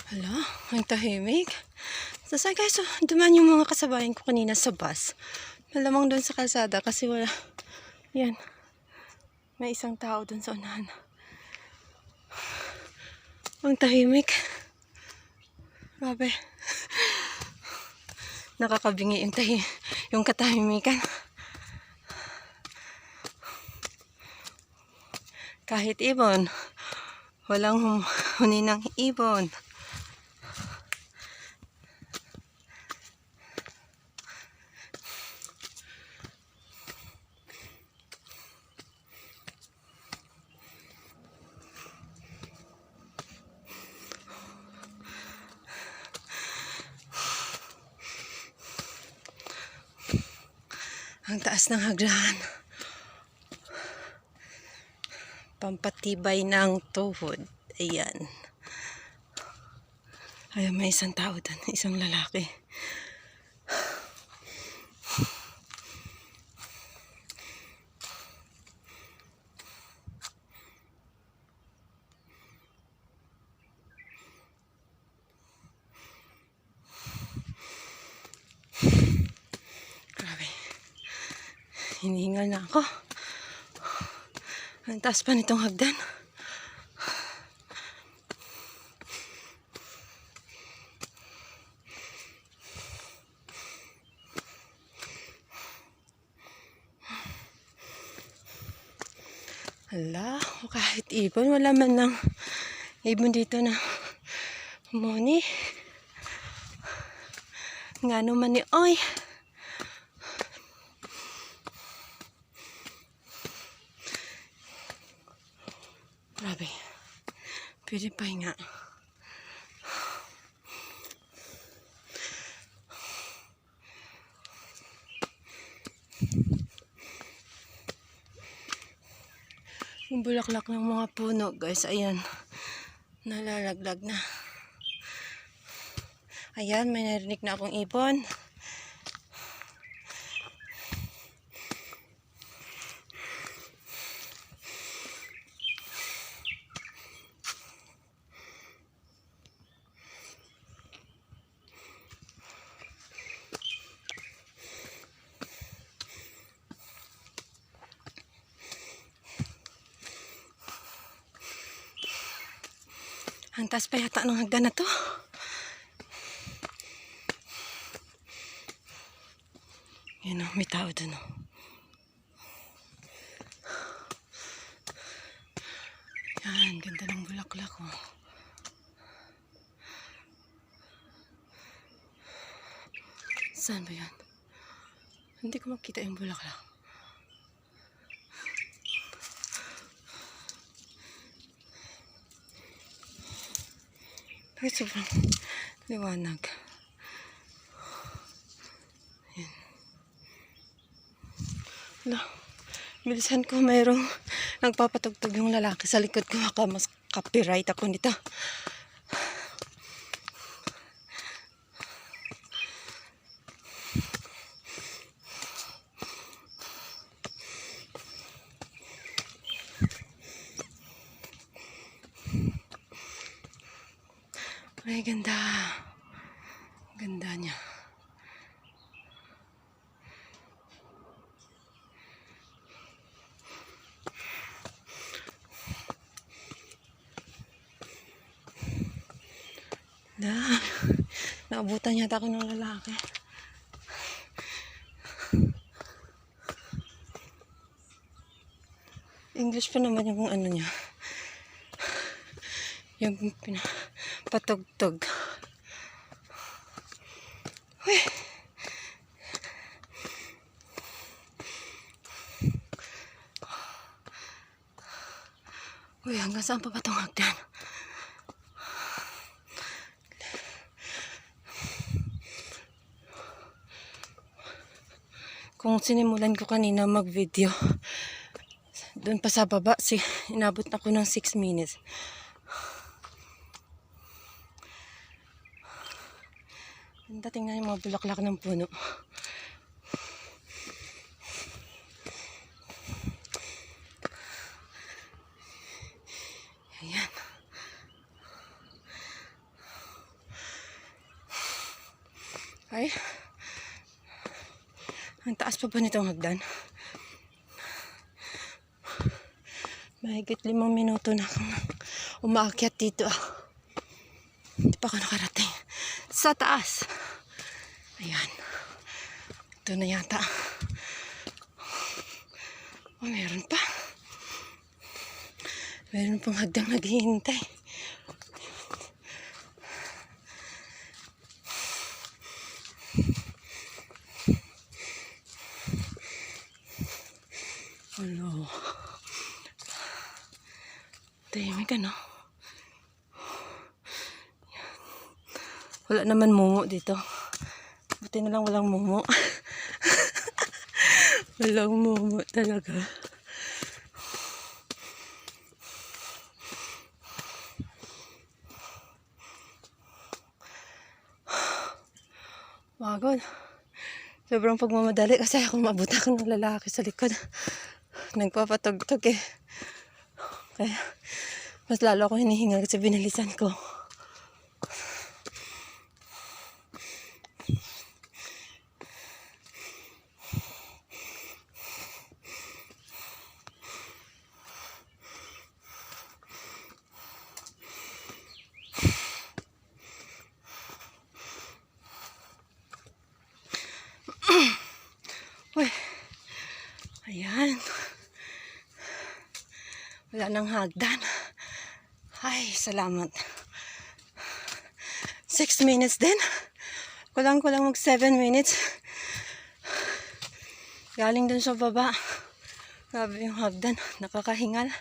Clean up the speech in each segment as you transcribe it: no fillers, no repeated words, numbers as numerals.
Hala, ang tahimik. So, guys, dumaan yung mga kasabayan ko kanina sa bus. Malamang doon sa kalsada kasi wala. Yan. May isang tao doon sa unahan. Ang tahimik. Grabe. Nakakabingi yung katahimikan. Kahit ibon, walang huni ng ibon. Ang taas ng hagdan. Pampatibay ng tuhod. Ayan. Ayun, may isang tao doon. Isang lalaki. Grabe. Hinihingal na ako. Ang taas pa nitong hagdan. Hala, kahit ibon, wala man lang ibon dito na muni. Nga naman ni oy. Grabe. Pwede pahinga. Yung bulaklak ng mga puno, guys, ayan. Nalalaglag na. Ayan, may narinig na akong ibon. Ang taas pa yata ng hagdan na to. Yan o, may tao dun o. Yan, ganda ng bulaklak o. Saan ba yan? Hindi ko makita yung bulaklak. Bakit sobrang liwanag? Yan. Hala, bilisan ko, mayroong nagpapatugtog yung lalaki sa likod ko. Baka mas copyright ako nito. Ay, ganda. Ganda niya. Naabutan yata ako ng lalaki. English pa naman yung ano niya. Yung patugtog. Uy. Uy, hanggang saan pa ba itong hagdan? Kung sinimulan ko kanina mag-video, doon pa sa baba, inabot ako ng 6 minutes. Ganda, tingnan yung mga bulaklak ng puno. Ayan. Ay, ang taas pa ba nitong hagdan? Mahigit 5 minuto na akong umaakyat dito. Hindi pa ako nakarating sa taas. Ayan. Ito na yata. Oh, meron pa. Meron pang hagdang naghihintay. Hello. Tahimik ano? Wala naman mumu dito. Buti na lang walang mumu. Walang mumu talaga. Pagod. Sobrang pagmamadali kasi ako mabuta ko ng lalaki sa likod. Nagpapatugtog eh. Kaya mas lalo ako hinihingal kasi binalisan ko. Uy. Ayan. Wala nang hagdan. Ay, salamat. 6 minutes din. Kulang-kulang mag 7 minutes. Galing dun sa baba. Grabe yung hagdan. Nakakahingal.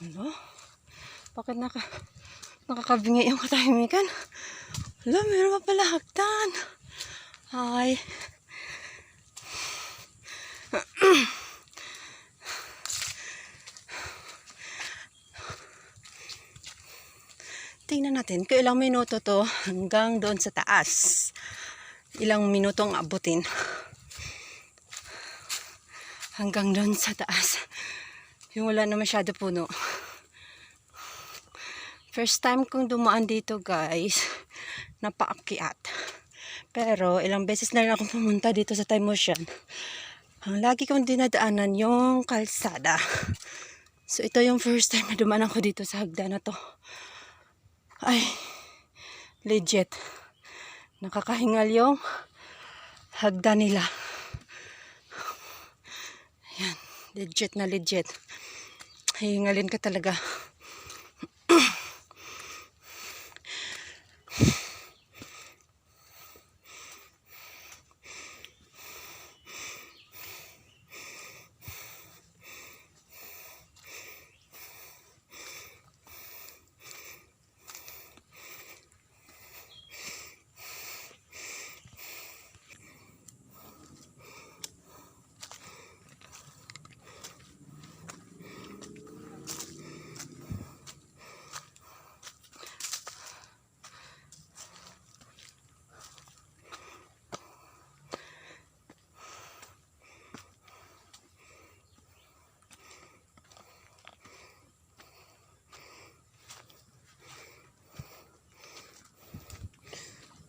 Ano? Bakit nakakabingi yung katahimikan? Wala, meron pa pala hagdan. Ay. Tingnan natin kung ilang minuto to hanggang doon sa taas. Ilang minutong abutin. Hanggang doon sa taas. Yung wala na masyado puno. First time kong dumaan dito guys. Napaakyat. Pero ilang beses na rin akong pumunta dito sa Time Ocean. Ang lagi kong dinadaanan yung kalsada. So ito yung first time na dumaan ako dito sa hagdan na to. Ay, legit. Nakakahingal yung hagdan nila. Ayan, legit na legit. Hihingalin ka talaga.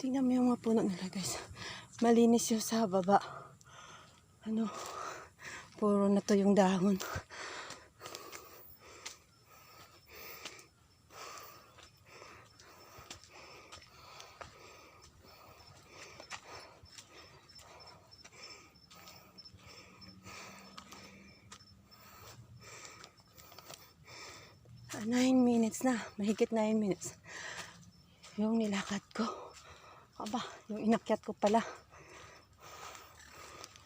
Tingnan mo yung mga puno nila guys. Malinis yung sa baba. Ano, puro na to yung dahon. Ah, 9 minutes na. Mahigit 9 minutes. Yung nilakad ko. Aba, yung inakyat ko pala.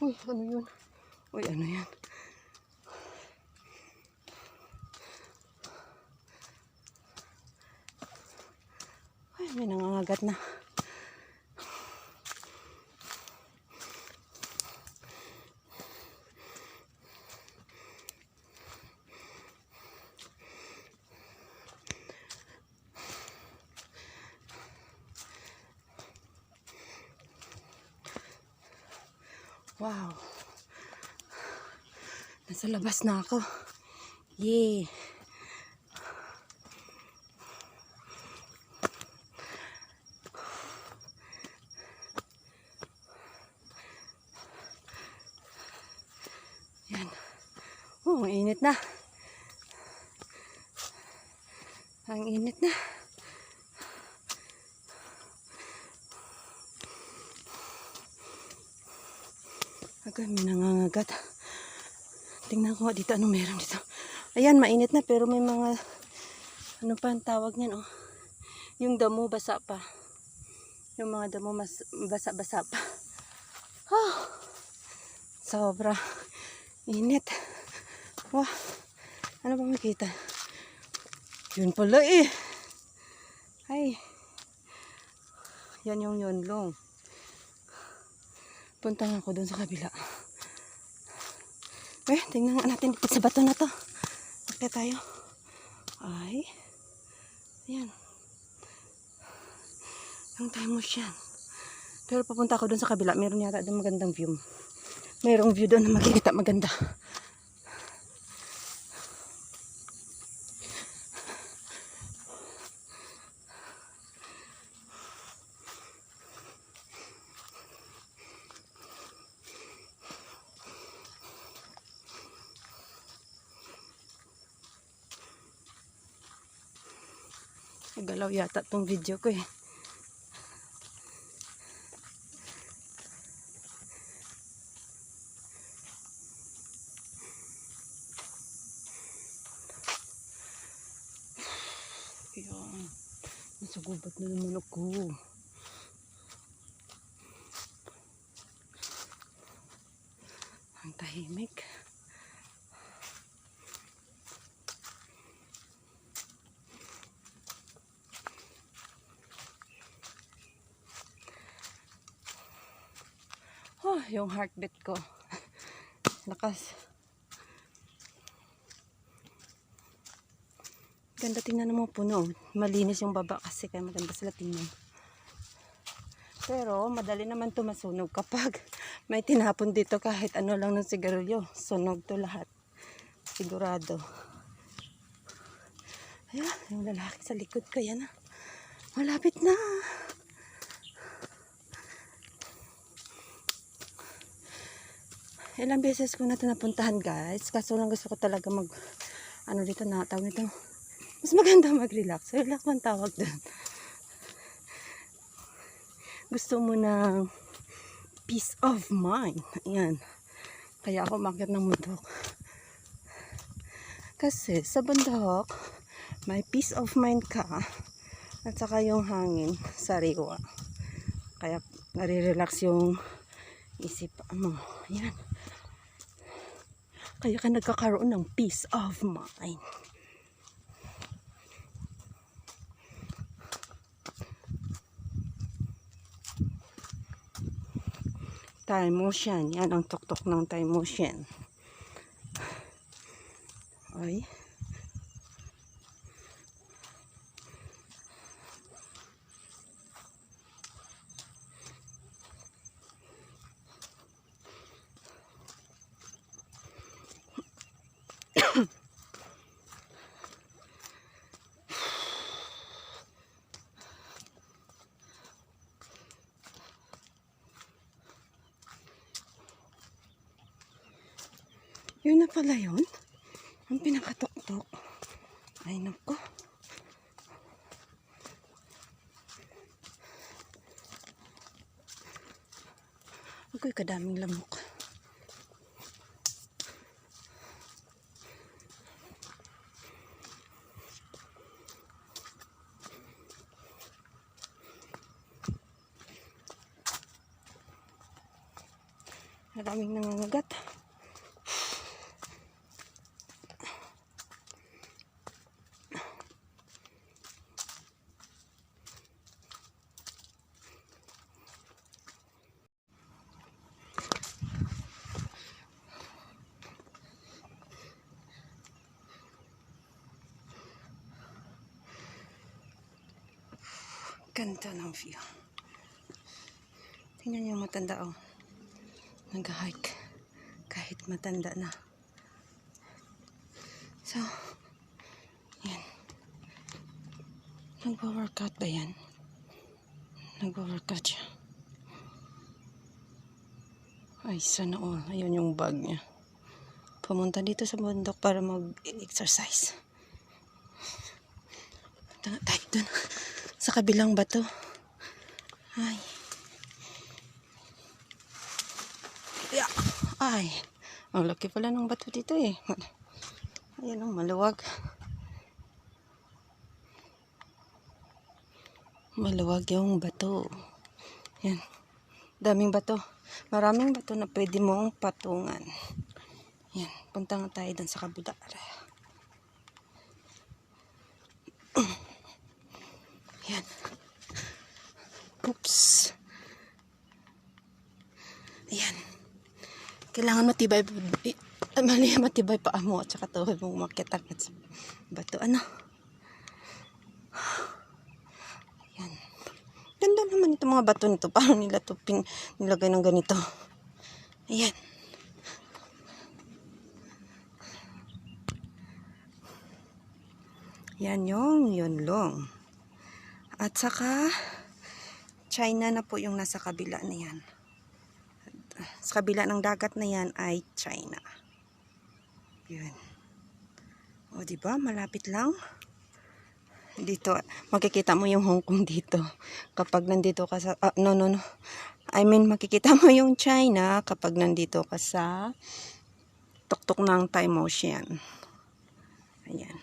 Uy, ano yun? Uy, ano yan? Ay, may nangangagat na. Wow. Nasa labas na ako. Yay. Ang init na. Ang init na. Agad may nangangagat. Tingnan ko nga dito anong meron dito. Ayan, mainit na pero may mga ano pa ang tawag niyan, oh. Yung damo basa pa. Yung mga damo mas basa-basa pa. Oh, sobra init. Wah, ano bang makita? Yun pala eh. Ay, yan yung yunlong. Punta nga ako dun sa kabila. Tingnan nga natin dito sa bato na to. Bakit tayo? Ay, ayan. Ang time mo siya. Pero papunta ako dun sa kabila. Meron yata dun magandang view. Merong view doon na makikita maganda. Nagalaw yata tong video ko eh. Ayan. Nasa gubat na naman ako. Ang tahimik. Oh, yung heartbeat ko. Lakas. Ganda tingnan ng mga puno. Malinis yung baba kasi kaya maganda sila tingnan. Pero madali naman to masunog kapag may tinapon dito kahit ano lang ng sigarilyo. Sunog to lahat. Sigurado. Ayan, yung lalaki sa likod ko yan. Malapit na. Ilang beses ko na ito napuntahan guys. Kaso lang gusto ko talaga dito na tawag nito. Mas maganda mag-relax. Relax man tawag doon. Gusto mo ng peace of mind. Ayan. Kaya ako umakyat ng bundok. Kasi sa bundok, may peace of mind ka. At saka yung hangin, sariwa. Kaya nare-relax yung isip mo. Ayan. Kaya ka nagkakaroon ng peace of mind. Thai motion. Yan ang tuktok ng Thai motion. Ay. Yun na pala yun. Ang pinakatok-tok. Ay, nako. Ako'y kadaming lamok. Maraming nangangagat. Ganda ng view. Tingnan niyo yung matanda, oh. Nag-hike. Kahit matanda na. So, yan. Nagwa-workout ba yan? Nagwa-workout siya. Ay, sana all. Ayun yung bag niya. pumunta dito sa bundok para mag-exercise. Punta nga tayo dun sa kabilang bato. Ay. Yeah. Ay. Ang laki pala ng bato dito eh. Ayan ang maluwag. Maluwag yung bato. Yan. Daming bato. Maraming bato na pwede mong patungan. Yan. Punta nga tayo dun sa kabila. Yan. Oops. Ayan. Kailangan matibay matibay pa mo at saka tuhod mong umakyat agad sa bato. Ano? Ayan. Ganda naman itong mga bato nito. Parang nila ito nilagay ng ganito. Ayan. Yan yung Yunlong. At saka China na po yung nasa kabila na yan. Sa kabila ng dagat na yan ay China. Yun. O diba, malapit lang. Dito, makikita mo yung Hong Kong dito. Kapag nandito ka sa, no. I mean, makikita mo yung China kapag nandito ka sa tuktok ng Time Ocean. Ayan.